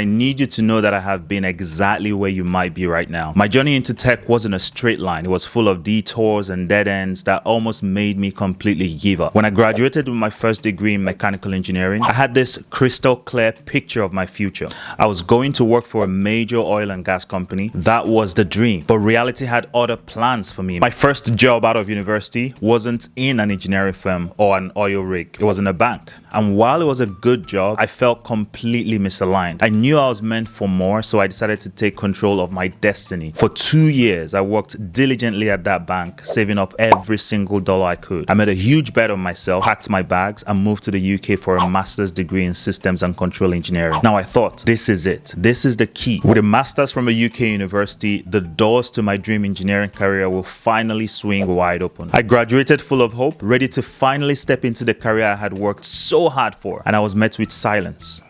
I need you to know that I have been exactly where you might be right now. My journey into tech wasn't a straight line. It was full of detours and dead ends that almost made me completely give up. When I graduated with my first degree in mechanical engineering, I had this crystal clear picture of my future. I was going to work for a major oil and gas company. That was the dream. But reality had other plans for me. My first job out of university wasn't in an engineering firm or an oil rig. It was in a bank. And while it was a good job, I felt completely misaligned. I knew I was meant for more, so I decided to take control of my destiny. For 2 years, I worked diligently at that bank, saving up every single dollar I could. I made a huge bet on myself, packed my bags, and moved to the UK for a master's degree in systems and control engineering. Now I thought, this is it. This is the key. With a master's from a UK university, the doors to my dream engineering career will finally swing wide open. I graduated full of hope, ready to finally step into the career I had worked so hard for, and I was met with silence.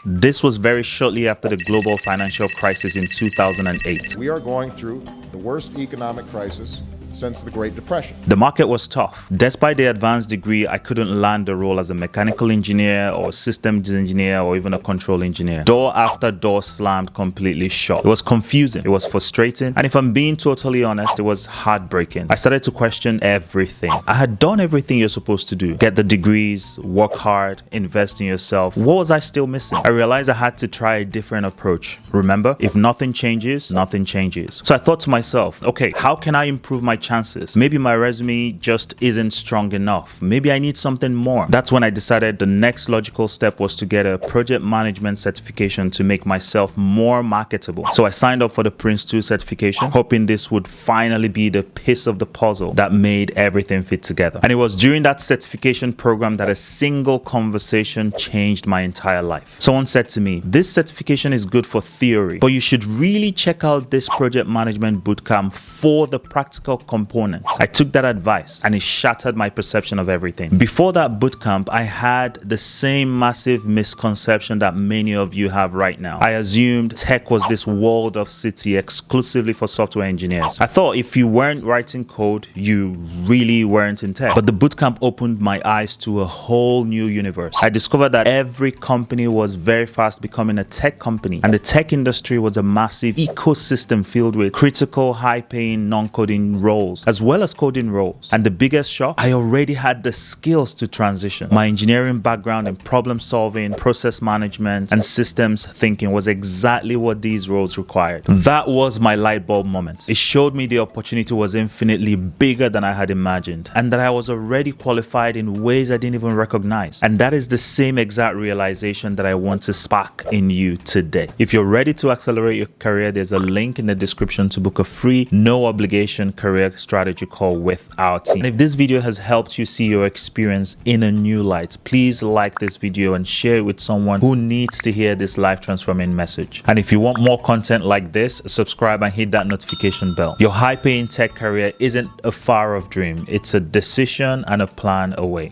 This was very shortly after the global financial crisis in 2008. We are going through the worst economic crisis since the Great Depression. The market was tough. Despite the advanced degree, I couldn't land a role as a mechanical engineer or systems engineer or even a control engineer. Door after door slammed completely shut. It was confusing. It was frustrating. And if I'm being totally honest, it was heartbreaking. I started to question everything. I had done everything you're supposed to do. Get the degrees, work hard, invest in yourself. What was I still missing? I realized I had to try a different approach. Remember, if nothing changes, nothing changes. So I thought to myself, okay, how can I improve my chances? Maybe my resume just isn't strong enough. Maybe I need something more. That's when I decided the next logical step was to get a project management certification to make myself more marketable. So I signed up for the Prince 2 certification, hoping this would finally be the piece of the puzzle that made everything fit together. And it was during that certification program that a single conversation changed my entire life. Someone said to me, this certification is good for theory, but you should really check out this project management bootcamp for the practical components. I took that advice and it shattered my perception of everything. Before that bootcamp, I had the same massive misconception that many of you have right now. I assumed tech was this walled off city exclusively for software engineers. I thought if you weren't writing code, you really weren't in tech. But the bootcamp opened my eyes to a whole new universe. I discovered that every company was very fast becoming a tech company, and the tech industry was a massive ecosystem filled with critical, high-paying, non-coding roles, as well as coding roles. And the biggest shock, I already had the skills to transition. My engineering background in problem solving, process management, and systems thinking was exactly what these roles required. That was my light bulb moment. It showed me the opportunity was infinitely bigger than I had imagined, and that I was already qualified in ways I didn't even recognize. And that is the same exact realization that I want to spark in you today. If you're ready to accelerate your career, there's a link in the description to book a free, no obligation career strategy call with our team. And if this video has helped you see your experience in a new light, please like this video and share it with someone who needs to hear this life transforming message. And if you want more content like this, subscribe and hit that notification bell. Your high paying tech career isn't a far off dream. It's a decision and a plan away.